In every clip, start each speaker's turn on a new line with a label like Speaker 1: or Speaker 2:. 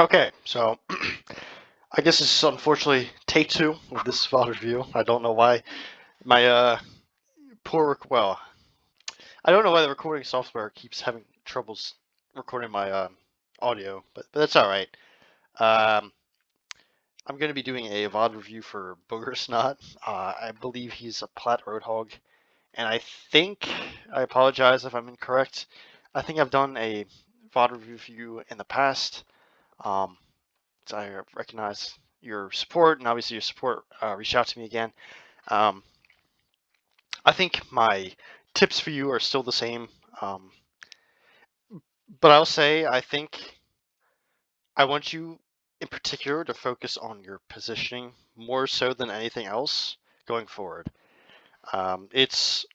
Speaker 1: Okay, so I guess this is unfortunately take two of this VOD review. I don't know why my well, I don't know why the recording software keeps having troubles recording my audio, but that's all right. Um, I'm going to be doing a VOD review for boogersnot. I believe he's a plat Roadhog, and I apologize if I'm incorrect. I think I've done a VOD review for you in the past. Um, I recognize your support, and obviously your support reached out to me again. Um, I think my tips for you are still the same, um, but I'll say I think I want you in particular to focus on your positioning more so than anything else going forward. It's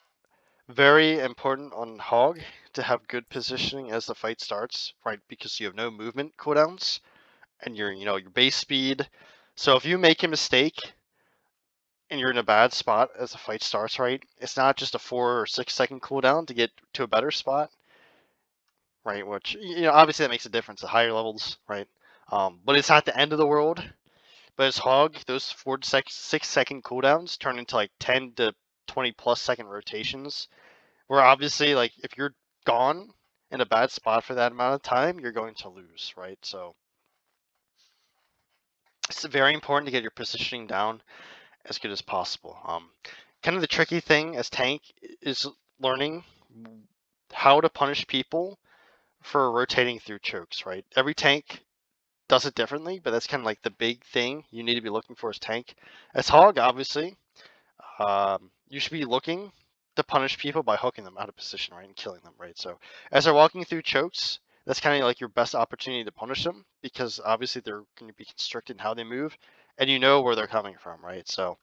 Speaker 1: very important on Hog to have good positioning as the fight starts, right? Because you have no movement cooldowns and your base speed. So if you make a mistake and you're in a bad spot as the fight starts, right? It's not just a 4 or 6 second cooldown to get to a better spot, right? Which obviously that makes a difference at higher levels, right? But it's not the end of the world. But as Hog, those 4 to 6 second cooldowns turn into like 10 to 20 plus second rotations. Where obviously, like if you're gone in a bad spot for that amount of time, you're going to lose, right? So it's very important to get your positioning down as good as possible. Kind of the tricky thing as tank is learning how to punish people for rotating through chokes, right? Every tank does it differently, but that's kind of like the big thing you need to be looking for as tank. As Hog, obviously, you should be looking to punish people by hooking them out of position, right, and killing them, right? So as they're walking through chokes, that's kind of like your best opportunity to punish them because obviously they're going to be constricted in how they move, and you know where they're coming from, right? So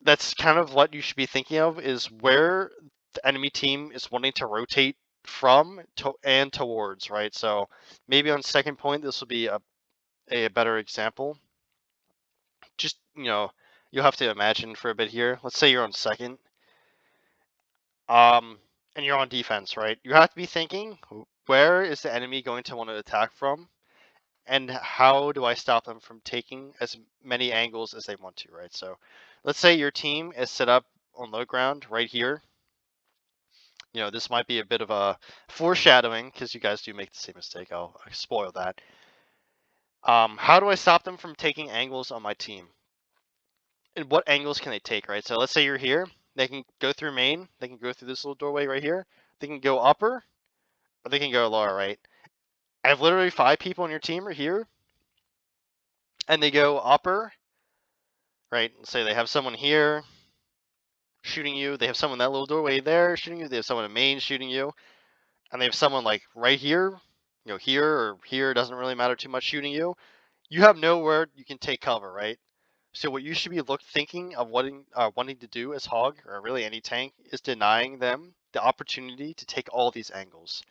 Speaker 1: that's kind of what you should be thinking of is where the enemy team is wanting to rotate from and towards, right? So maybe on second point, this will be a better example. Just, you'll have to imagine for a bit here. Let's say you're on second, and you're on defense, right? You have to be thinking, where is the enemy going to want to attack from? And how do I stop them from taking as many angles as they want to, right? So let's say your team is set up on low ground right here. This might be a bit of a foreshadowing because you guys do make the same mistake. I'll spoil that. How do I stop them from taking angles on my team? And what angles can they take, right? So let's say you're here. They can go through main. They can go through this little doorway right here. They can go upper, or they can go lower, right? I have literally 5 people on your team are here, and they go upper, right? Let's say they have someone here shooting you. They have someone in that little doorway there shooting you. They have someone in main shooting you. And they have someone like right here, here or here, doesn't really matter too much shooting you. You have nowhere you can take cover, right? So what you should be thinking of wanting to do as Hog, or really any tank, is denying them the opportunity to take all these angles.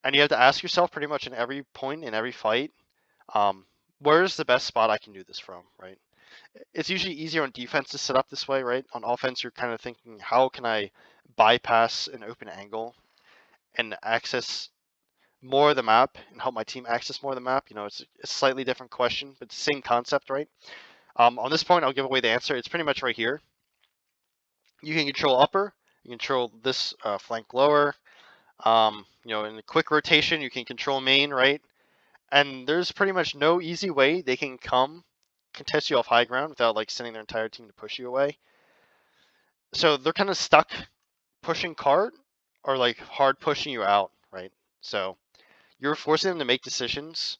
Speaker 1: And you have to ask yourself pretty much in every point, in every fight, where's the best spot I can do this from, right? It's usually easier on defense to set up this way, right? On offense, you're kind of thinking, how can I bypass an open angle and access more of the map and help my team access more of the map? It's a slightly different question, but same concept, right? On this point, I'll give away the answer. It's pretty much right here. You can control upper, you control this flank lower. In the quick rotation, you can control main, right? And there's pretty much no easy way they can contest you off high ground without like sending their entire team to push you away. So they're kind of stuck pushing cart or like hard pushing you out, right? So you're forcing them to make decisions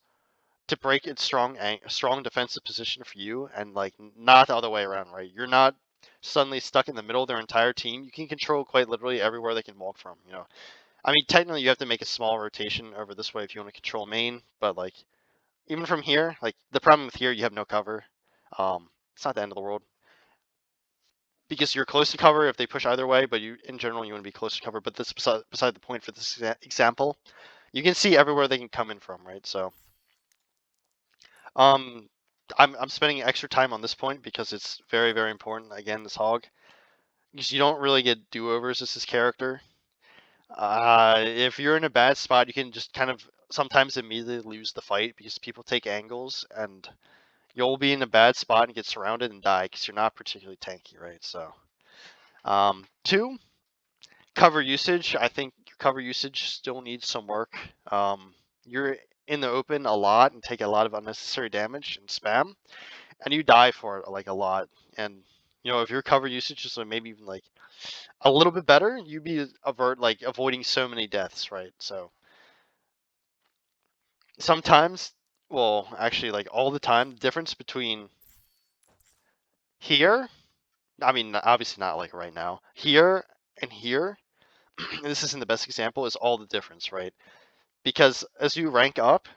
Speaker 1: to break its strong defensive position for you, and like not the other way around, right? You're not suddenly stuck in the middle of their entire team. You can control quite literally everywhere they can walk from. I mean, technically you have to make a small rotation over this way if you want to control main, but like even from here, like the problem with here, you have no cover. It's not the end of the world because you're close to cover if they push either way, but in general you want to be close to cover. But that's beside the point for this example. You can see everywhere they can come in from, right? So I'm spending extra time on this point because it's very, very important. Again, this Hog, because you don't really get do-overs as this character. If you're in a bad spot, you can just kind of sometimes immediately lose the fight because people take angles, and you'll be in a bad spot and get surrounded and die because you're not particularly tanky, right? So, 2, cover usage. I think your cover usage still needs some work. You're in the open a lot and take a lot of unnecessary damage and spam, and you die for it like a lot. And if your cover usage is maybe even like a little bit better, you'd be avoiding so many deaths, right? So sometimes, well, actually, like all the time, the difference between here, I mean, obviously not like right now, here and here, and this isn't the best example, is all the difference, right? Because as you rank up,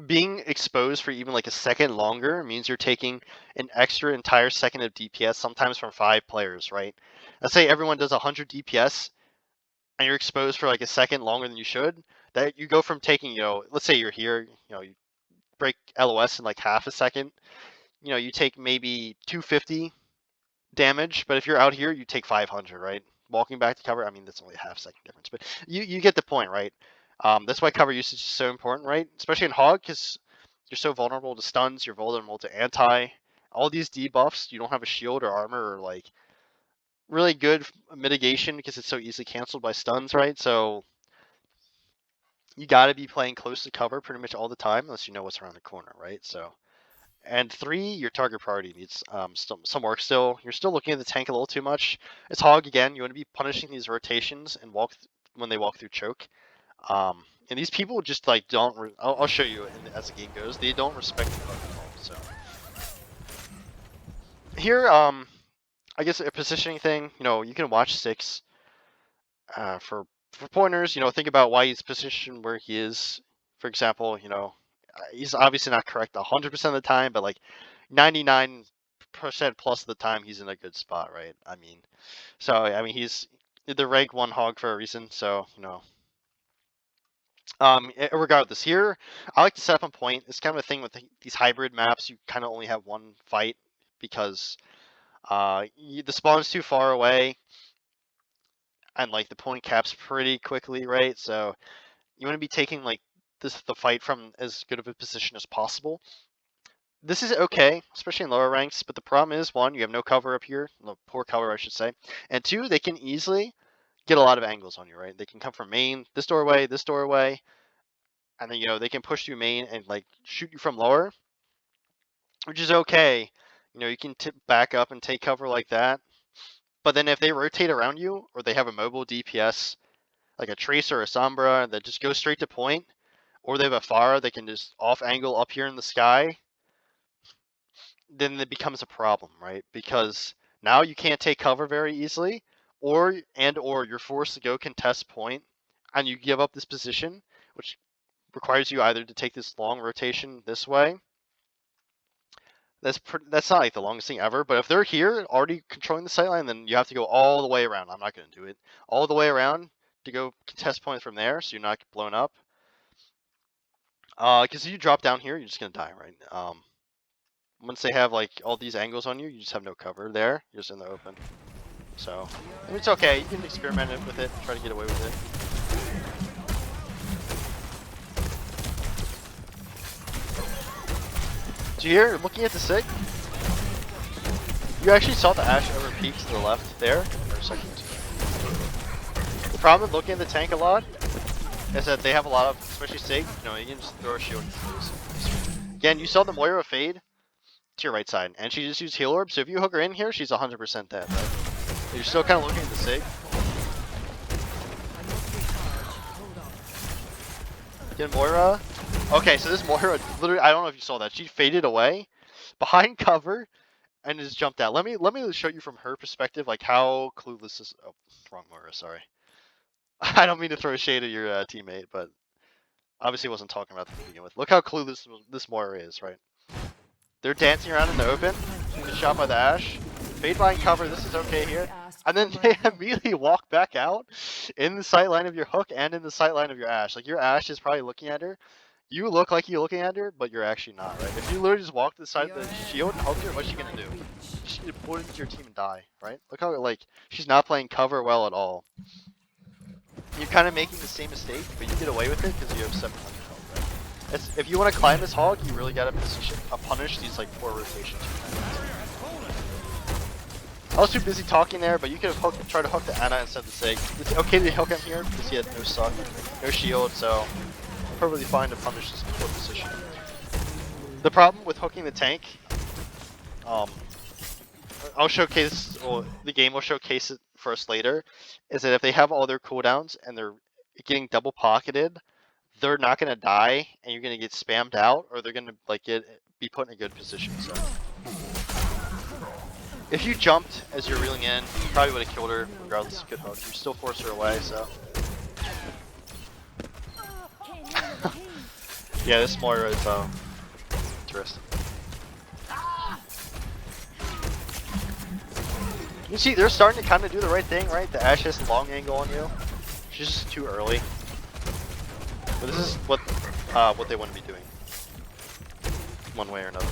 Speaker 1: being exposed for even like a second longer means you're taking an extra entire second of DPS, sometimes from 5 players, right? Let's say everyone does 100 DPS, and you're exposed for like a second longer than you should. That you go from taking, let's say you're here, you break LOS in like half a second, you take maybe 250 damage, but if you're out here, you take 500, right? Walking back to cover, I mean, that's only a half second difference, but you get the point, right? That's why cover usage is so important, right? Especially in Hog, because you're so vulnerable to stuns, you're vulnerable to anti. All these debuffs, you don't have a shield or armor or like really good mitigation because it's so easily canceled by stuns, right? So you got to be playing close to cover pretty much all the time unless you know what's around the corner, right? So, and 3, your target priority needs some work still. You're still looking at the tank a little too much. It's Hog again. You want to be punishing these rotations and when they walk through choke. And these people just like don't. I'll show you as the game goes. They don't respect the bug at all. So here, I guess a positioning thing. You can watch 6 for pointers. Think about why he's positioned where he is. For example, he's obviously not correct 100% of the time, but like 99% plus of the time he's in a good spot, right? He's the rank 1 Hog for a reason. So regardless, here I like to set up on point. It's kind of a thing with these hybrid maps. You kind of only have one fight because the spawn's too far away, and like the point caps pretty quickly, right? So you want to be taking like the fight from as good of a position as possible. This is okay, especially in lower ranks, but the problem is, 1, you have no cover up here, no, poor cover I should say, and 2, they can easily get a lot of angles on you, right? They can come from main, this doorway, and then they can push through main and like shoot you from lower, which is okay. You can tip back up and take cover like that, but then if they rotate around you or they have a mobile DPS like a Tracer or a Sombra that just goes straight to point, or they have a Pharah that can just off angle up here in the sky, then it becomes a problem, right? Because now you can't take cover very easily, or you're forced to go contest point, and you give up this position, which requires you either to take this long rotation this way. That's not like the longest thing ever, but if they're here already controlling the sightline, then you have to go all the way around. I'm not going to do it. All the way around to go contest point from there, so you're not blown up. Because if you drop down here, you're just going to die, right? Once they have like all these angles on you, you just have no cover there. You're just in the open. So, it's okay. You can experiment with it, try to get away with it. So here, looking at the SIG, you actually saw the Ashe over peak to the left there, for a second. The problem with looking at the tank a lot is that they have a lot of, especially SIG, you can just throw a shield and lose. Again, you saw the Moira fade to your right side, and she just used heal orb, so if you hook her in here, she's 100% dead, right? You're still kind of looking at the SIG. Get Moira. Okay, so this Moira, literally, I don't know if you saw that. She faded away behind cover and just jumped out. Let me show you from her perspective, like how clueless this. Oh, wrong Moira. Sorry. I don't mean to throw shade at your teammate, but obviously wasn't talking about them to begin with. Look how clueless this Moira is, right? They're dancing around in the open. She gets shot by the Ashe. Fade behind cover. This is okay here. And then they immediately walk back out in the sight line of your hook and in the sight line of your Ashe. Like your Ashe is probably looking at her. You look like you're looking at her, but you're actually not, right? If you literally just walk to the side of the shield and hook her, what's she gonna do? She's gonna pull it into your team and die, right? Look how like she's not playing cover well at all. You're kind of making the same mistake, but you get away with it because you have 700 health, right? If you want to climb this hog, you really gotta punish these like poor rotations. I was too busy talking there, but you could have tried to hook the Ana instead of the Sig. It's okay to hook him here because he had no suck, no shield, so perfectly fine to punish this poor position. The problem with hooking the tank, I'll showcase, well, the game will showcase it for us later, is that if they have all their cooldowns and they're getting double pocketed, they're not gonna die, and you're gonna get spammed out, or they're gonna like be put in a good position. So, if you jumped as you're reeling in, you probably would have killed her regardless of good hook. You still forced her away, so. Yeah, this Moira is interesting. You see, they're starting to kind of do the right thing, right? The Ashe has a long angle on you. She's just too early. But this is what they want to be doing, one way or another.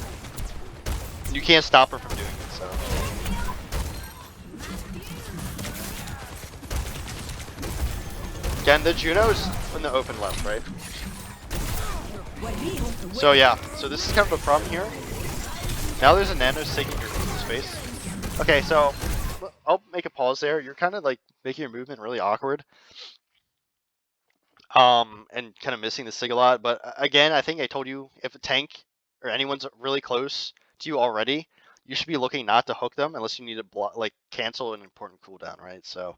Speaker 1: You can't stop her from doing it, so. Again, the Juno's in the open left, right? So yeah, so this is kind of a problem here. Now there's a Nano taking your space. Okay, so I'll make a pause there. You're kind of like making your movement really awkward. And kind of missing the Sig a lot. But again, I think I told you, if a tank or anyone's really close to you already, you should be looking not to hook them unless you need to like cancel an important cooldown, right? So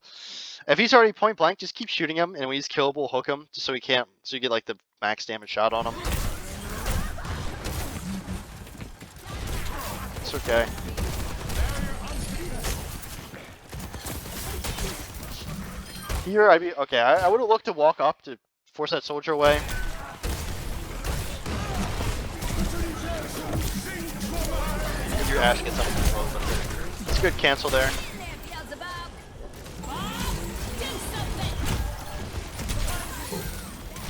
Speaker 1: if he's already point blank, just keep shooting him, and when he's killable, hook him just so he can't, so you get like the max damage shot on him. It's okay. Here, I'd be okay. I would have looked to walk up to force that soldier away. If your Ashe gets up control, it's a good cancel there.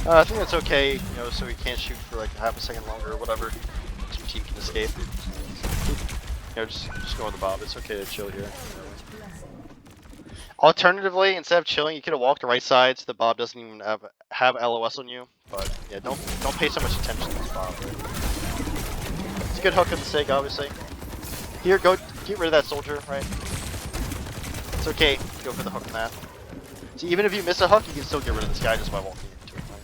Speaker 1: I think that's okay, you know, so he can't shoot for like half a second longer or whatever. So your team can escape. You know, just go on the Bob. It's okay to chill here. Alternatively, instead of chilling, you could have walked the right side so the Bob doesn't even have LOS on you. But yeah, don't pay so much attention to this Bob. It's a good hook of the Sig, obviously. Here, go get rid of that soldier, right? It's okay, go for the hook on that. So even if you miss a hook, you can still get rid of this guy just by walking into it. Right?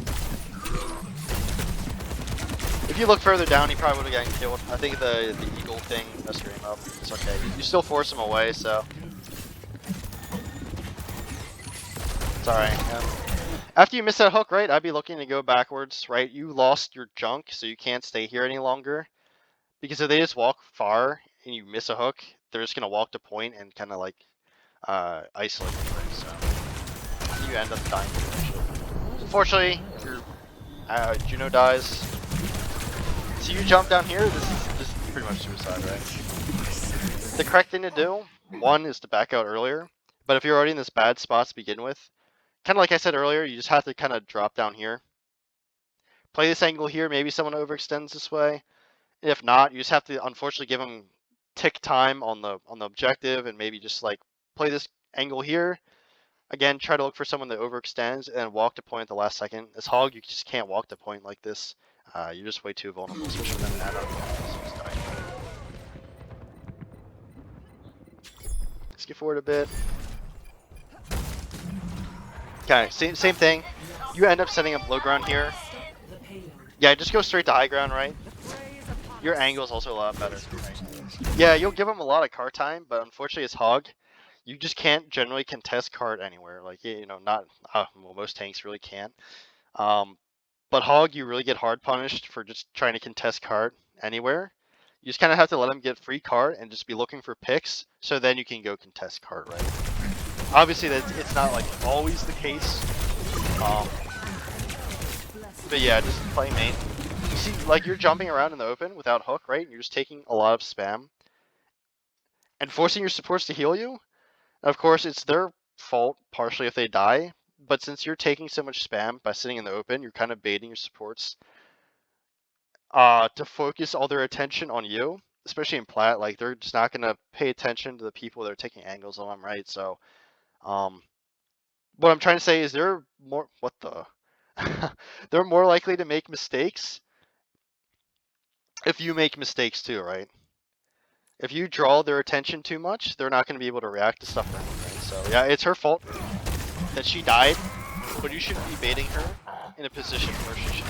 Speaker 1: If you look further down, he probably would have gotten killed. I think the eagle thing messed your aim up. It's okay. You still force him away, so. It's alright. After you miss that hook, right, I'd be looking to go backwards, right? You lost your junk, so you can't stay here any longer. Because if they just walk far and you miss a hook, they're just going to walk to point and kind of like isolate you, right? So you end up dying eventually. Unfortunately, your Juno dies. So you jump down here, this is pretty much suicide, right? The correct thing to do, one, is to back out earlier. But if you're already in this bad spot to begin with, kind of like I said earlier, you just have to kind of drop down here. Play this angle here, maybe someone overextends this way. If not, you just have to unfortunately give them tick time on the objective and maybe just like play this angle here. Again, try to look for someone that overextends and walk to point at the last second. This hog, you just can't walk to point like this. You're just way too vulnerable, especially with that Ana. Let's get forward a bit. Okay, same thing. You end up setting up low ground here. Yeah, just go straight to high ground, right? Your angle is also a lot better. Right? Yeah, you'll give him a lot of cart time, but unfortunately, as hog, you just can't generally contest cart anywhere. Like, you know, not well, most tanks really can't. But hog, you really get hard punished for just trying to contest cart anywhere. You just kind of have to let him get free cart and just be looking for picks, so then you can go contest cart, right? Obviously, it's not like always the case. But yeah, just play main. You see, like, you're jumping around in the open without hook, right? You're just taking a lot of spam and forcing your supports to heal you. Of course, it's their fault partially if they die, but since you're taking so much spam by sitting in the open, you're kind of baiting your supports to focus all their attention on you, especially in plat. Like, they're just not gonna pay attention to the people that are taking angles on them, right? So, what I'm trying to say is they're more what the they're more likely to make mistakes if you make mistakes too, right? If you draw their attention too much, they're not going to be able to react to stuff around, right? So yeah, it's her fault that she died, but you shouldn't be baiting her in a position where she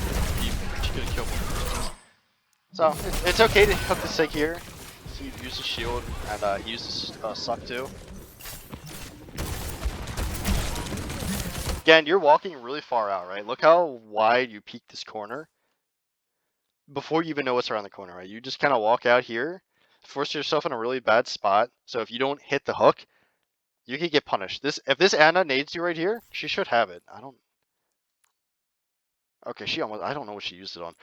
Speaker 1: could kill more. So it's okay to hook the sig here. So you use the shield and use the suck too. Again, you're walking really far out, right? Look how wide you peek this corner before you even know what's around the corner, right? You just kind of walk out here, force yourself in a really bad spot. So if you don't hit the hook, you could get punished. If this Anna nades you right here, she should have it. Okay, I don't know what she used it on.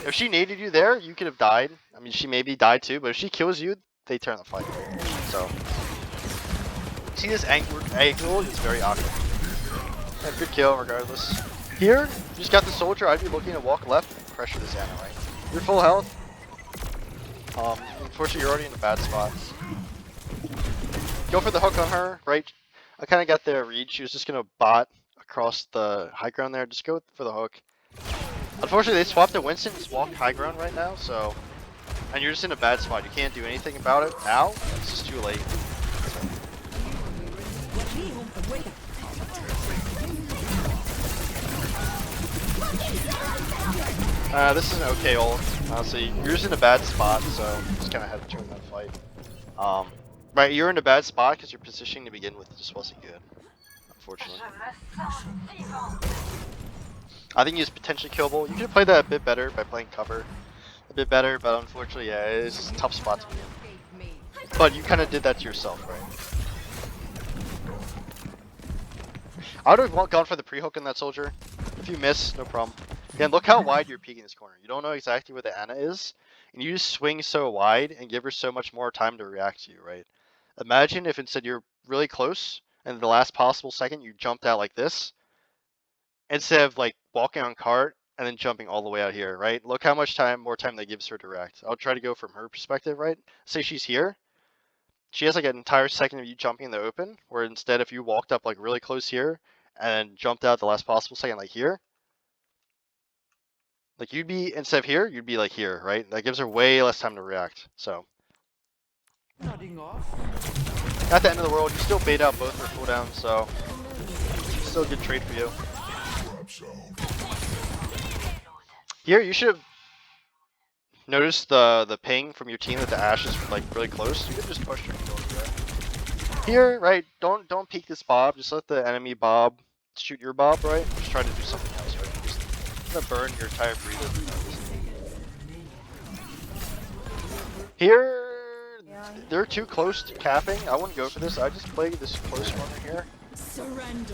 Speaker 1: If she naded you there, you could have died. I mean, she maybe died too, but if she kills you, they turn the fight. So, see this angle is very awkward. Yeah, good kill regardless. Here, you just got the soldier. I'd be looking to walk left and pressure this Anna, right? You're full health. Unfortunately, you're already in a bad spot. Go for the hook on her, right? I kind of got the read. She was just going to bot across the high ground there. Just go for the hook. Unfortunately, they swapped to Winston. Just walk high ground right now, so... And you're just in a bad spot. You can't do anything about it now. It's just too late. This is an okay ult. Honestly, you're just in a bad spot, so just kind of had to turn that fight. Right, you're in a bad spot because your positioning to begin with just wasn't good, unfortunately. I think he's potentially killable. You could have played that a bit better by playing cover a bit better, but unfortunately, yeah, it's just a tough spot to be in. But you kind of did that to yourself, right? I would have gone for the pre-hook in that soldier. If you miss, no problem. Again, look how wide you're peeking this corner. You don't know exactly where the Anna is, and you just swing so wide and give her so much more time to react to you, right? Imagine if instead you're really close, and the last possible second you jumped out like this, instead of like walking on cart and then jumping all the way out here, right? Look how much more time that gives her to react. I'll try to go from her perspective, right? Say she's here. She has like an entire second of you jumping in the open, where instead if you walked up like really close here and jumped out the last possible second like here, like you'd be, instead of here, you'd be like here, right? That gives her way less time to react, so.
Speaker 2: Nodding off.
Speaker 1: At the end of the world, you still bait out both her cooldowns, so still a good trade for you. Here, you should have noticed the ping from your team that the Ashe is like really close. You could just push her and go over there. Here, right? Don't peek this Bob. Just let the enemy Bob shoot your Bob, right? Just try to do something else, right? Just gonna burn your entire breather. Here, they're too close to capping. I wouldn't go for this. I just play this close runner here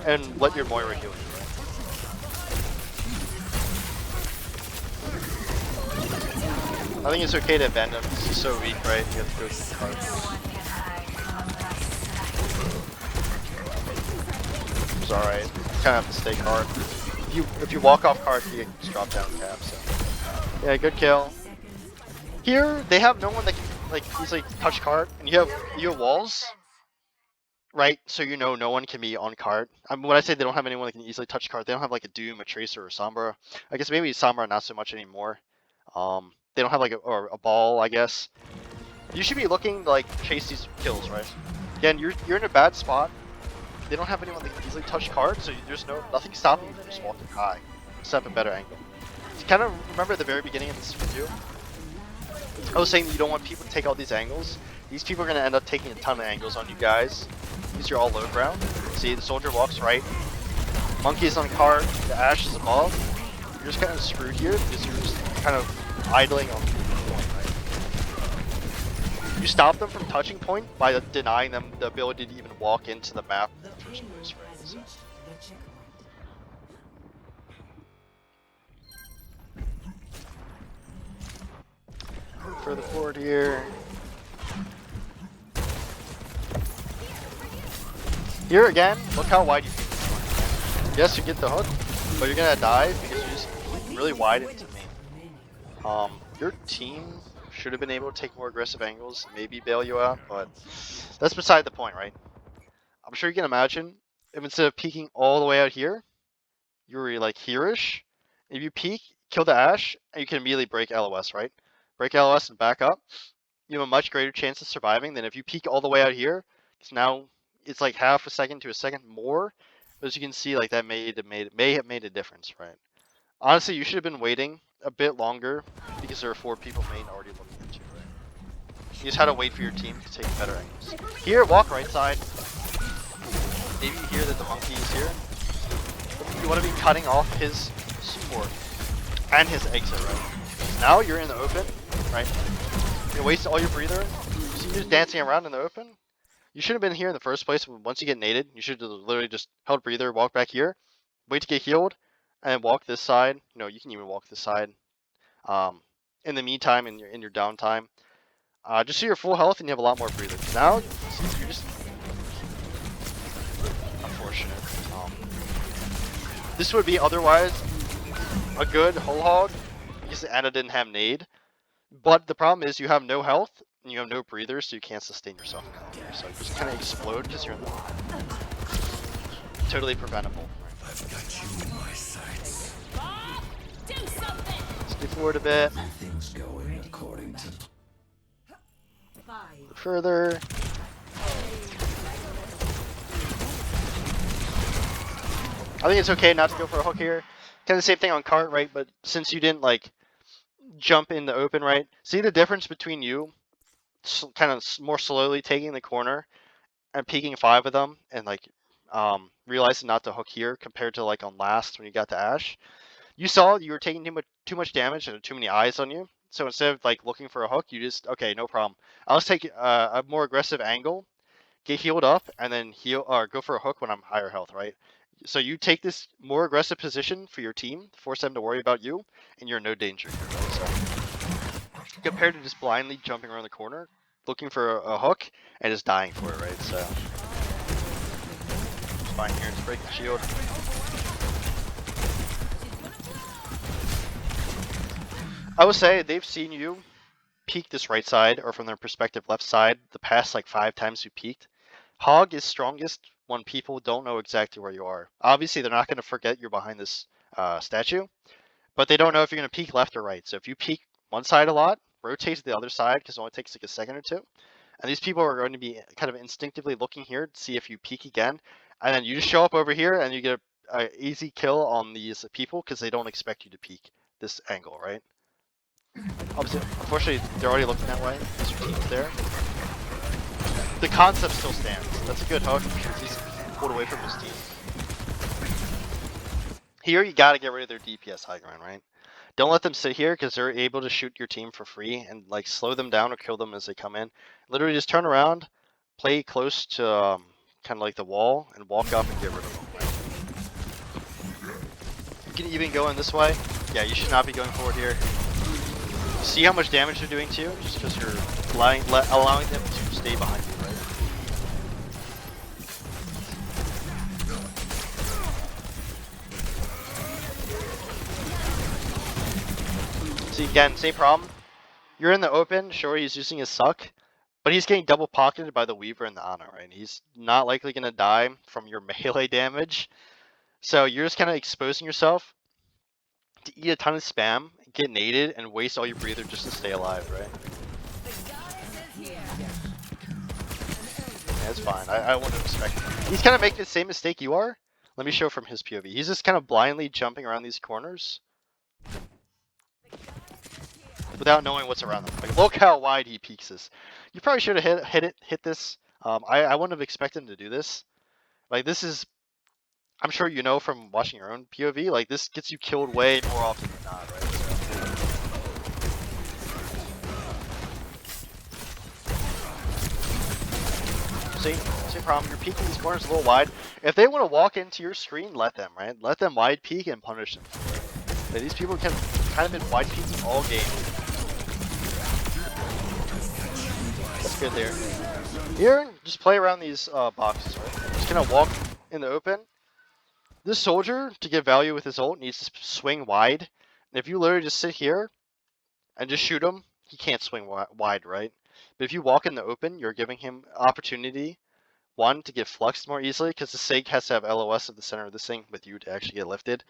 Speaker 1: and let your Moira heal you, right? I think it's okay to abandon him because he's so weak, right? You have to go through the card. It's alright. Kind of have to stay card. If you walk off card, you can just drop down cap, so. Yeah, good kill. Here, they have no one that can like easily touch card, and you have walls, right? So you know no one can be on card. When I say they don't have anyone that can easily touch card, they don't have like a Doom, a Tracer, or Sombra. I guess maybe Sombra not so much anymore. They don't have like a ball, I guess. You should be looking to like chase these kills, right? Again, you're in a bad spot. They don't have anyone that can easily touch card, so there's nothing stopping you from just walking high. Set up a better angle. So kind of remember at the very beginning of this video, I was saying that you don't want people to take all these angles. These people are going to end up taking a ton of angles on you guys. These are all low ground. See, the soldier walks right. Monkey's on card. The Ashe is above. You're just kind of screwed here because you're just kind of idling on point, right? You stop them from touching point by denying them the ability to even walk into the map in the first place, right? So. Further forward here. Here again, look how wide you can this one. Yes, you get the hook, but you're gonna die because you just really wide into me. Your team should have been able to take more aggressive angles, maybe bail you out, but that's beside the point, right? I'm sure you can imagine if instead of peeking all the way out here, you were like here-ish. If you peek, kill the Ash, and you can immediately break LOS, right? Break LOS and back up. You have a much greater chance of surviving than if you peek all the way out here. Because now it's like half a second to a second more. But as you can see, like that may have made a difference, right? Honestly, you should have been waiting a bit longer because there are 4 people main already looking at you, right? You just had to wait for your team to take better angles. Here, walk right side. Maybe you hear that the monkey is here. You want to be cutting off his support and his exit, right? Now you're in the open, right? You waste all your breather. So you're just dancing around in the open. You should have been here in the first place. Once you get naded, you should have literally just held breather, walk back here, wait to get healed, and then walk this side. You know, you can even walk this side. In the meantime, in your downtime, just so you're full health and you have a lot more breather. Now, you're just unfortunate. This would be otherwise a good whole hog because Anna didn't have nade. But the problem is you have no health and you have no breather, so you can't sustain yourself in health here. So you just kind of explode because you're in the totally preventable.
Speaker 3: I've got you in my sights.
Speaker 1: Let's get forward a bit.
Speaker 3: Everything's going according to
Speaker 1: Further. I think it's okay not to go for a hook here. Kind of the same thing on cart, right? But since you didn't like jump in the open, right? See the difference between you kind of more slowly taking the corner and peeking 5 of them and like realizing not to hook here compared to like on last when you got to Ash. You saw you were taking too much damage and too many eyes on you. So instead of like looking for a hook, you just okay, no problem. I'll just take a more aggressive angle, get healed up, and then heal or go for a hook when I'm higher health, right? So you take this more aggressive position for your team, force them to worry about you, and you're in no danger here, right? So compared to just blindly jumping around the corner, looking for a hook, and just dying for it, right? So fine here, just break the shield. I would say they've seen you peek this right side, or from their perspective left side, the past like 5 times you peeked. Hog is strongest when people don't know exactly where you are. Obviously, they're not going to forget you're behind this statue, but they don't know if you're going to peek left or right. So if you peek one side a lot, rotate to the other side because it only takes like a second or two. And these people are going to be kind of instinctively looking here to see if you peek again. And then you just show up over here and you get an easy kill on these people because they don't expect you to peek this angle, right? Obviously, unfortunately, they're already looking that way because your team's there. The concept still stands. That's a good hook because he's pulled away from his team. Here, you gotta get rid of their DPS high ground, right? Don't let them sit here because they're able to shoot your team for free and like slow them down or kill them as they come in. Literally just turn around, play close to kind of like the wall, and walk up and get rid of them. Right? You can even go in this way. Yeah, you should not be going forward here. See how much damage they're doing to you just because you're allowing them to stay behind you, right? See, again, same problem. You're in the open, sure, he's using his suck, but he's getting double pocketed by the Weaver and the Ana, right? He's not likely going to die from your melee damage. So you're just kind of exposing yourself to eat a ton of spam, get naded, and waste all your breather just to stay alive, right? Yeah, it's fine. I wouldn't expect it. He's kind of making the same mistake you are. Let me show from his POV. He's just kind of blindly jumping around these corners without knowing what's around them. Like, look how wide he peeks this. You probably should have hit this. I wouldn't have expected him to do this. Like, this is, I'm sure you know from watching your own POV, like, this gets you killed way more often than not, right? So, same problem. You're peeking these corners a little wide. If they want to walk into your screen, let them, right? Let them wide peek and punish them. Like, these people can kind of been wide peeking all game. That's good there. Here, just play around these boxes, right? Just kind of walk in the open. This soldier, to get value with his ult, needs to swing wide. And if you literally just sit here and just shoot him, he can't swing wide, right? But if you walk in the open, you're giving him opportunity one, to get fluxed more easily, because the Sig has to have LOS at the center of this thing with you to actually get lifted.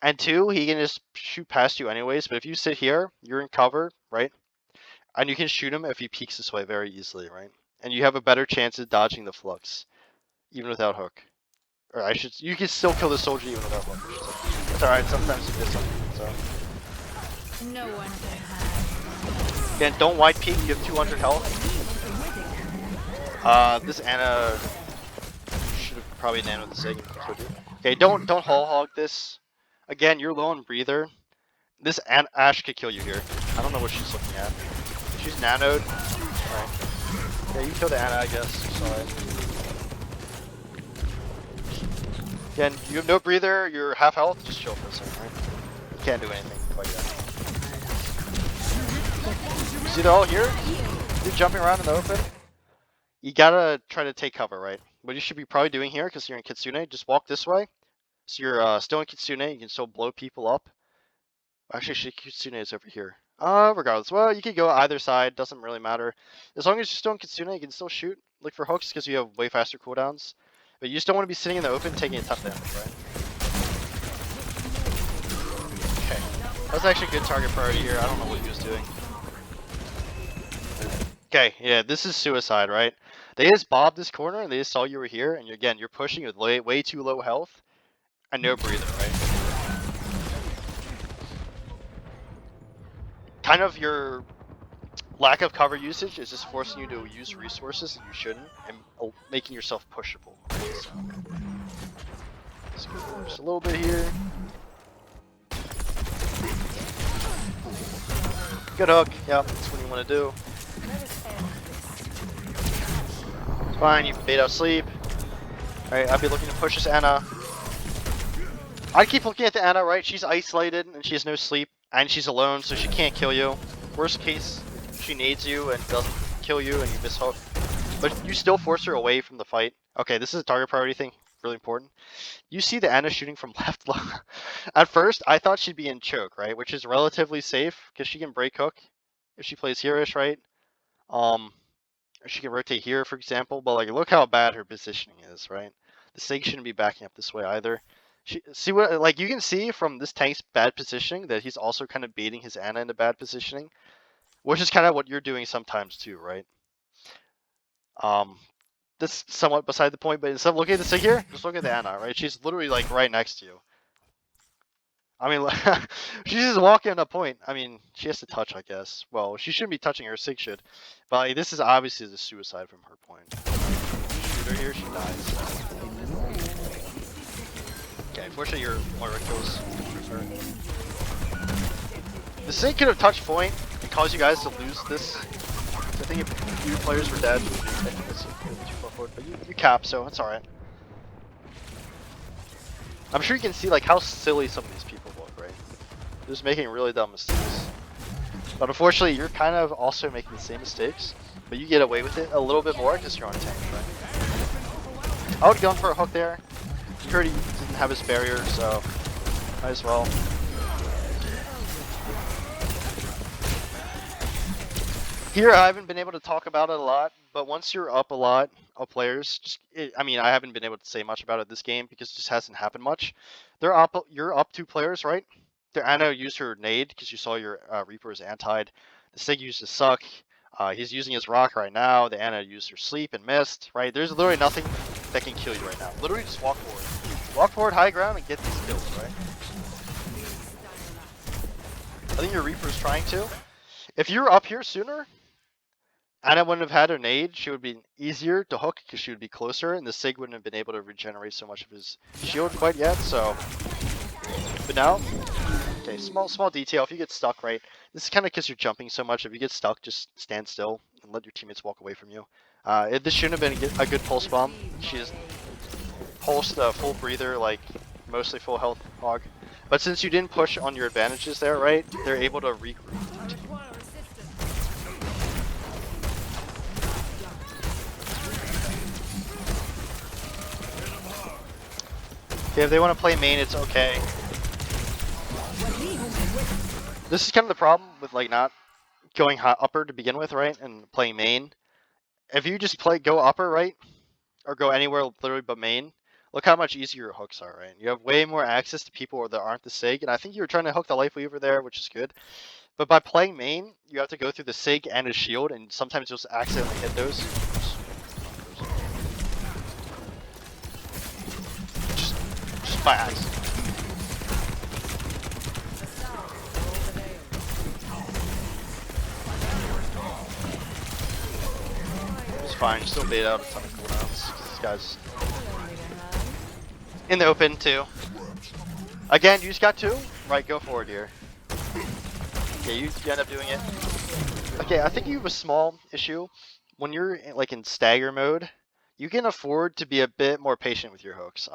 Speaker 1: And two, he can just shoot past you anyways, but if you sit here, you're in cover, right? And you can shoot him if he peeks this way very easily, right? And you have a better chance of dodging the flux, even without hook. Or you can still kill the soldier even without hook. It's alright, sometimes you miss something, so.
Speaker 4: No one can hide.
Speaker 1: Again, don't wide peek, you have 200 health. This Ana should have probably nanoed the Sig. Okay, don't whole hog this. Again, you're low on breather. This Ashe could kill you here. I don't know what she's looking at. She's nanoed. Alright. Yeah, you kill the Ana, I guess. Sorry. Again, you have no breather, you're half health, just chill for a second, right? You can't do anything quite yet. See, they're all here? You're jumping around in the open. You gotta try to take cover, right? What you should be probably doing here, because you're in Kitsune, just walk this way. So you're still in Kitsune, you can still blow people up. Actually, Kitsune is over here. Regardless. Well, you could go either side, doesn't really matter. As long as you're still in Kitsune, you can still shoot. Look for hooks, because you have way faster cooldowns. But you just don't want to be sitting in the open taking a tough damage, right? Okay. That's actually a good target priority here. I don't know what he was doing. Okay, yeah, this is suicide, right? They just bobbed this corner and they just saw you were here, and again, you're pushing with way too low health and no breather, right? Kind of your lack of cover usage is just forcing you to use resources that you shouldn't and making yourself pushable. So, let's go just a little bit here. Good hook, yep, that's what you want to do. It's fine, you can bait out sleep. Alright, I'll be looking to push this Ana. I keep looking at the Ana, right? She's isolated and she has no sleep and she's alone, so she can't kill you. Worst case, she nades you and doesn't kill you and you miss hook. But you still force her away from the fight. Okay, this is a target priority thing, really important. You see the Ana shooting from left low. At first, I thought she'd be in choke, right? Which is relatively safe because she can break hook if she plays here-ish, right? She can rotate here, for example, but like, look how bad her positioning is, right? The Sig shouldn't be backing up this way either. See what, like, you can see from this tank's bad positioning that he's also kind of baiting his Ana into bad positioning, which is kind of what you're doing sometimes too, right? This is somewhat beside the point, but instead of looking at the Sig here, just look at the Ana, right? She's literally like right next to you. I mean, she's just walking a point. I mean, she has to touch, I guess. Well, she shouldn't be touching her, Sig should. But like, this is obviously the suicide from her point. Shoot her here, she dies. Okay, unfortunately your Moira kills her. The Sig could have touched point and caused you guys to lose this. I think if a few players were dead, it's too far forward, but you cap, so it's alright. I'm sure you can see like how silly some of these people look, right? They're just making really dumb mistakes. But unfortunately, you're kind of also making the same mistakes, but you get away with it a little bit more because you're on tank, right? I would have gone for a hook there. Curdy didn't have his barrier, so might as well. Here, I haven't been able to talk about it a lot, but once you're up a lot of players, I mean, I haven't been able to say much about it this game because it just hasn't happened much. You're up 2 players, right? Their Ana used her nade because you saw your Reaper is antied. The Sig used his suck. He's using his rock right now. The Ana used her sleep and missed, right? There's literally nothing that can kill you right now. Literally just walk forward. Walk forward high ground and get these kills, right? I think your Reaper is trying to. If you were up here sooner, Ana wouldn't have had her nade. She would be easier to hook because she would be closer, and the Sig wouldn't have been able to regenerate so much of his shield quite yet, so. But now, okay, small detail. If you get stuck, right, this is kind of because you're jumping so much. If you get stuck, just stand still and let your teammates walk away from you. This shouldn't have been a good pulse bomb. She has pulsed a full breather, like mostly full health hog. But since you didn't push on your advantages there, right, they're able to regroup. Okay, if they want to play main, it's okay. This is kind of the problem with like not going upper to begin with, right, and playing main. If you just go upper, right, or go anywhere literally but main, look how much easier your hooks are, right? You have way more access to people that aren't the SIG, and I think you were trying to hook the Life Weaver there, which is good. But by playing main, you have to go through the SIG and his shield, and sometimes you'll just accidentally hit those. Just by accident. It's fine, you still bait out a ton of cooldowns. This guy's in the open too. Again, you just got 2? Right, go forward here. Okay, you end up doing it. Okay, I think you have a small issue. When you're like in stagger mode, you can afford to be a bit more patient with your hooks.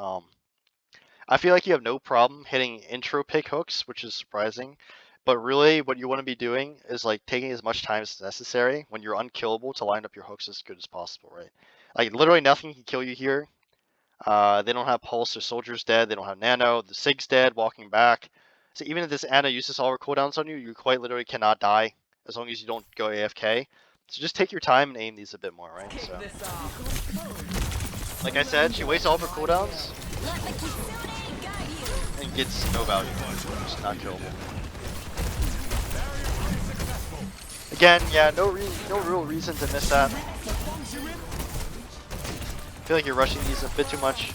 Speaker 1: I feel like you have no problem hitting intro pick hooks, which is surprising. But really, what you want to be doing is like taking as much time as necessary when you're unkillable to line up your hooks as good as possible, right? Like literally nothing can kill you here. They don't have pulse, their soldier's dead, they don't have nano, the Sig's dead, walking back. So even if this Ana uses all her cooldowns on you, you quite literally cannot die as long as you don't go AFK. So just take your time and aim these a bit more, right? So, like I said, she wastes all of her cooldowns and gets no value, just not killable. Again, yeah, no real reason to miss that. I feel like you're rushing these a bit too much.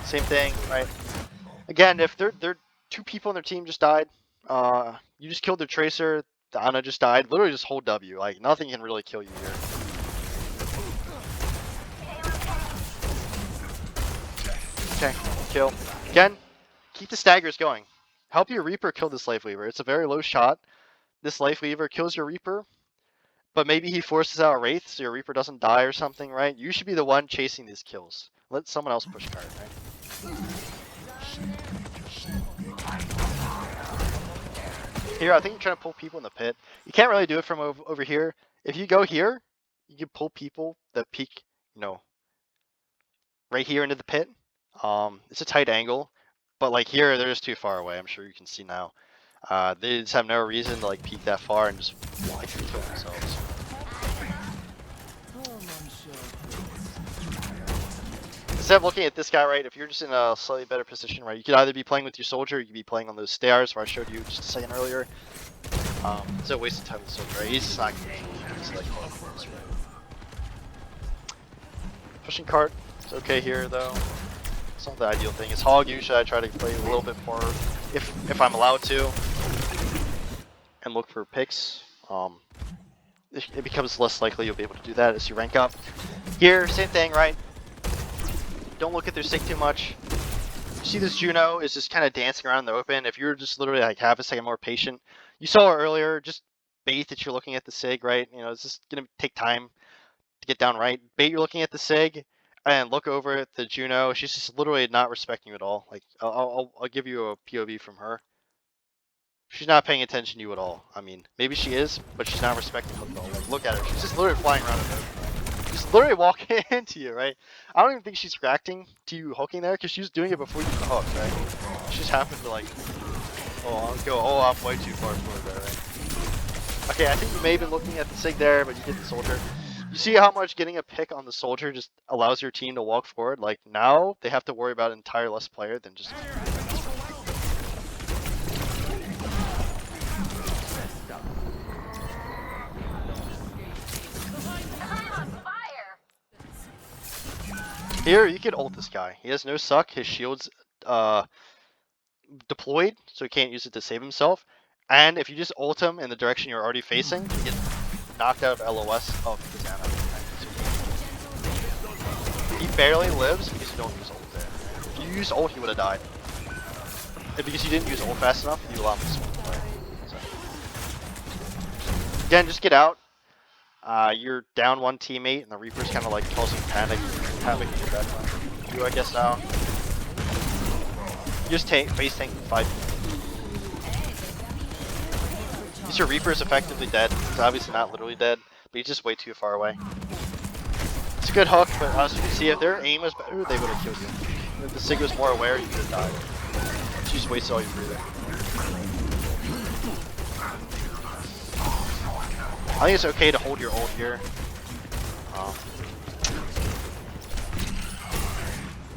Speaker 1: Same thing, right? Again, if they're 2 people on their team just died, you just killed their tracer, the Ana just died, literally just hold W. Like nothing can really kill you here. Okay, kill. Again, keep the staggers going. Help your Reaper kill this Life Weaver. It's a very low shot. This Life Weaver kills your Reaper. But maybe he forces out a Wraith so your Reaper doesn't die or something, right? You should be the one chasing these kills. Let someone else push card, right? Here, I think you're trying to pull people in the pit. You can't really do it from over here. If you go here, you can pull people that peek, right here into the pit. It's a tight angle, but like here, they're just too far away. I'm sure you can see now. They just have no reason to like peek that far and just like kill themselves. Instead of looking at this guy, right, if you're just in a slightly better position, right, you could either be playing with your soldier, or you could be playing on those stairs where I showed you just a second earlier. It's a waste of time with the soldier, right? He's just not going to he's like, right? Pushing cart is okay here, though. It's not the ideal thing. It's Hog, usually I try to play a little bit more, if I'm allowed to, and look for picks. It becomes less likely you'll be able to do that as you rank up. Here, same thing, right? Don't look at their SIG too much. You see this Juno is just kind of dancing around in the open. If you're just literally like half a second more patient, you saw her earlier, just bait that you're looking at the SIG, right? It's just going to take time to get down right. Bait you're looking at the SIG and look over at the Juno. She's just literally not respecting you at all. Like, I'll give you a POV from her. She's not paying attention to you at all. I mean, maybe she is, but she's not respecting you at all. Like, look at her. She's just literally flying around in the open. She's literally walking into you, right? I don't even think she's reacting to you hooking there because she was doing it before you hit the hook, right? She just happened to like, I'll go off way too far forward there, right? Okay, I think you may have been looking at the SIG there, but you did the soldier. You see how much getting a pick on the soldier just allows your team to walk forward? Like now they have to worry about an entire less player than just. Here, you could ult this guy. He has no suck. His shield's deployed, so he can't use it to save himself. And if you just ult him in the direction you're already facing, you get knocked out of LOS of his Ana. He barely lives because you don't use ult there. If you used ult, he would have died. And because you didn't use ult fast enough, you allow him to swing away. So. Again, just get out. You're down one teammate, and the Reaper's kind of like causing panic in your background. You, I guess, now. You just face tank 5 people. Your Reaper is effectively dead. He's obviously not literally dead, but he's just way too far away. It's a good hook, but as you can see, if their aim was better, they would have killed you. If the SIG was more aware, you could have died. You just wasted all your breathing. I think it's okay to hold your ult here.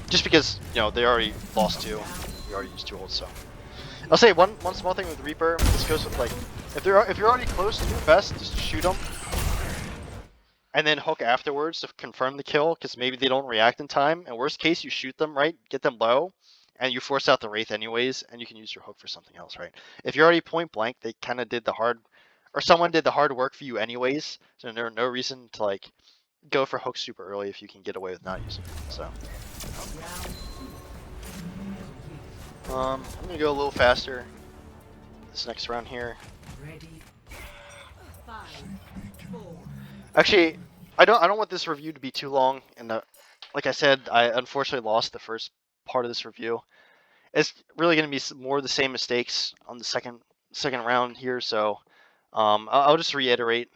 Speaker 1: just because they already lost 2. We already used 2 ults, so. I'll say one small thing with Reaper. This goes with like if you're already close, do your best just shoot them, and then hook afterwards to confirm the kill, because maybe they don't react in time. And worst case, you shoot them right, get them low, and you force out the Wraith anyways, and you can use your hook for something else, right? If you're already point blank, they kind of did the hard, or someone did the hard work for you anyways, so there's no reason to like go for hook super early if you can get away with not using it. So I'm gonna go a little faster this next round here. Actually, I don't want this review to be too long, and like I said, I unfortunately lost the first part of this review. It's really going to be more of the same mistakes on the second round here, so I'll just reiterate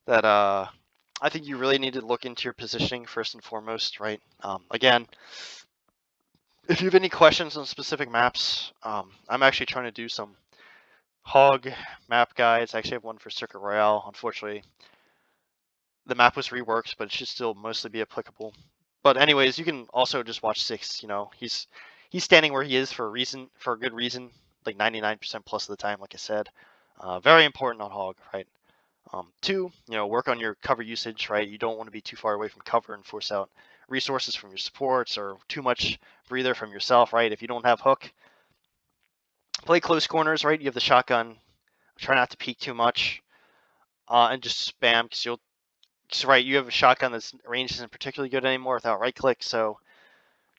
Speaker 1: that I think you really need to look into your positioning first and foremost, right? Again, if you have any questions on specific maps, I'm actually trying to do some Hog map guides. I actually have one for Circuit Royale. Unfortunately, the map was reworked, but it should still mostly be applicable. But anyways, you can also just watch 6. He's standing where he is for a good reason, like 99% plus of the time, like I said. Very important on Hog, right? 2, work on your cover usage, right? You don't want to be too far away from cover and force out resources from your supports, or too much breather from yourself, right? If you don't have hook, play close corners, right? You have the shotgun. Try not to peek too much, and just spam, because right, you have a shotgun that's range isn't particularly good anymore without right click. So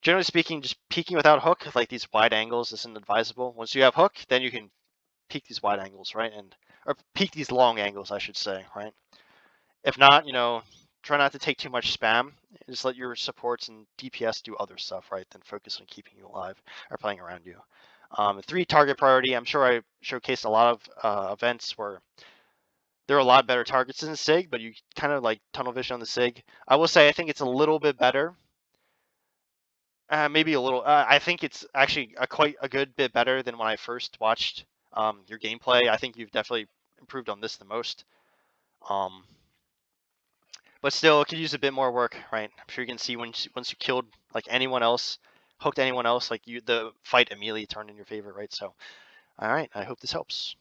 Speaker 1: generally speaking, just peeking without hook, like these wide angles, isn't advisable. Once you have hook, then you can peek these wide angles, right? Or peek these long angles, I should say, right? If not, try not to take too much spam. Just let your supports and DPS do other stuff, right? Then focus on keeping you alive or playing around you. 3, target priority. I'm sure I showcased a lot of events where there are a lot better targets in the SIG, but you kind of like tunnel vision on the SIG. I will say I think it's a little bit better. Maybe a little. I think it's actually quite a good bit better than when I first watched your gameplay. I think you've definitely improved on this the most. But still, it could use a bit more work, right? I'm sure you can see once you killed like anyone else, hooked anyone else, like the fight immediately turned in your favor, right? So, all right, I hope this helps.